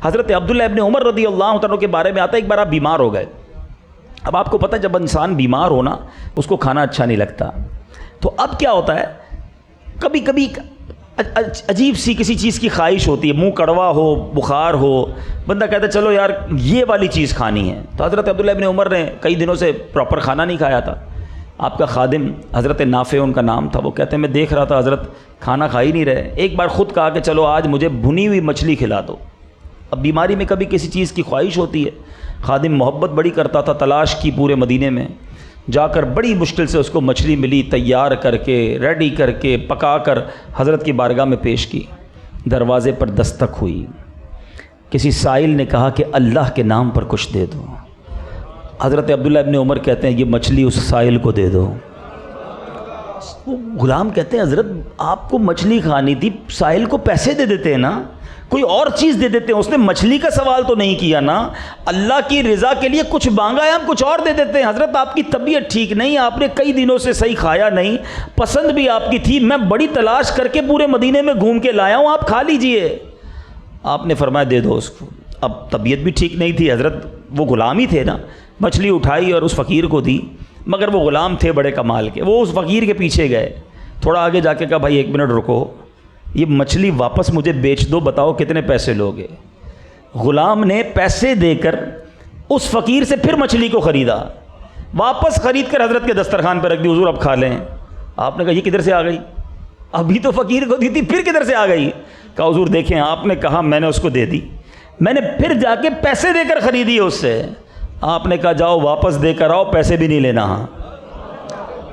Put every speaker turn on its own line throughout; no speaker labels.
حضرت عبداللہ ابن عمر رضی اللہ عنہ کے بارے میں آتا ہے، ایک بار آپ بیمار ہو گئے. اب آپ کو پتہ ہے جب انسان بیمار ہو نا اس کو کھانا اچھا نہیں لگتا. تو اب کیا ہوتا ہے، کبھی کبھی عجیب سی کسی چیز کی خواہش ہوتی ہے، منہ کڑوا ہو، بخار ہو، بندہ کہتا ہے چلو یار یہ والی چیز کھانی ہے. تو حضرت عبداللہ ابن عمر نے کئی دنوں سے پراپر کھانا نہیں کھایا تھا. آپ کا خادم حضرت نافع ان کا نام تھا، وہ کہتے ہیں میں دیکھ رہا تھا حضرت کھانا کھا ہی نہیں رہے. ایک بار خود کہا کہ چلو آج مجھے بھنی ہوئی مچھلی کھلا دو. اب بیماری میں کبھی کسی چیز کی خواہش ہوتی ہے. خادم محبت بڑی کرتا تھا، تلاش کی پورے مدینے میں، جا کر بڑی مشکل سے اس کو مچھلی ملی، تیار کر کے ریڈی کر کے پکا کر حضرت کی بارگاہ میں پیش کی. دروازے پر دستک ہوئی، کسی سائل نے کہا کہ اللہ کے نام پر کچھ دے دو. حضرت عبداللہ ابن عمر کہتے ہیں یہ مچھلی اس سائل کو دے دو. وہ غلام کہتے ہیں حضرت آپ کو مچھلی کھانی تھی، سائل کو پیسے دے دیتے ہیں نا، کوئی اور چیز دے دیتے ہیں. اس نے مچھلی کا سوال تو نہیں کیا نا، اللہ کی رضا کے لیے کچھ مانگا ہے، ہم کچھ اور دے دیتے ہیں. حضرت آپ کی طبیعت ٹھیک نہیں، آپ نے کئی دنوں سے صحیح کھایا نہیں، پسند بھی آپ کی تھی، میں بڑی تلاش کر کے پورے مدینے میں گھوم کے لایا ہوں، آپ کھا لیجئے. آپ نے فرمایا دے دو اس کو. اب طبیعت بھی ٹھیک نہیں تھی، حضرت وہ غلام ہی تھے نا، مچھلی اٹھائی اور اس فقیر کو دی. مگر وہ غلام تھے بڑے کمال کے، وہ اس فقیر کے پیچھے گئے. تھوڑا آگے جا کے کہا بھائی ایک منٹ رکو، یہ مچھلی واپس مجھے بیچ دو، بتاؤ کتنے پیسے لوگے. غلام نے پیسے دے کر اس فقیر سے پھر مچھلی کو خریدا، واپس خرید کر حضرت کے دسترخوان پہ رکھ دی. حضور اب کھا لیں. آپ نے کہا یہ کدھر سے آ گئی؟ ابھی تو فقیر کو دی تھی، پھر کدھر سے آ گئی؟ کہا حضور دیکھیں آپ نے کہا میں نے اس کو دے دی، میں نے پھر جا کے پیسے دے کر خریدی اس سے. آپ نے کہا جاؤ واپس دے کر آؤ، پیسے بھی نہیں لینا.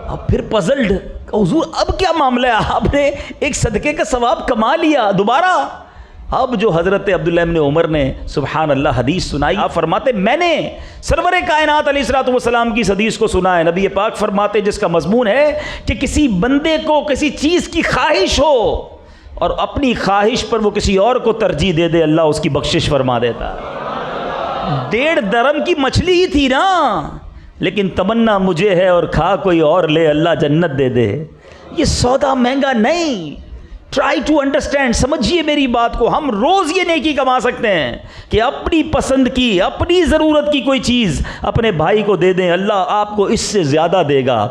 اب پھر پزلڈ، حضور اب کیا معاملہ ہے؟ آپ نے ایک صدقے کا ثواب کما لیا دوبارہ. اب جو حضرت عبداللہ ابن عمر نے سبحان اللہ حدیث سنائی، آپ فرماتے میں نے سرور کائنات علیہ الصلوۃ والسلام کی حدیث کو سنا ہے. نبی پاک فرماتے جس کا مضمون ہے کہ کسی بندے کو کسی چیز کی خواہش ہو اور اپنی خواہش پر وہ کسی اور کو ترجیح دے دے، اللہ اس کی بخشش فرما دیتا. 1.5 درہم کی مچھلی ہی تھی نا، لیکن تمنا مجھے ہے اور کھا کوئی اور لے، اللہ جنت دے دے. یہ سودا مہنگا نہیں. ٹرائی ٹو انڈرسٹینڈ، سمجھیے میری بات کو. ہم روز یہ نیکی کما سکتے ہیں کہ اپنی پسند کی، اپنی ضرورت کی کوئی چیز اپنے بھائی کو دے دیں، اللہ آپ کو اس سے زیادہ دے گا.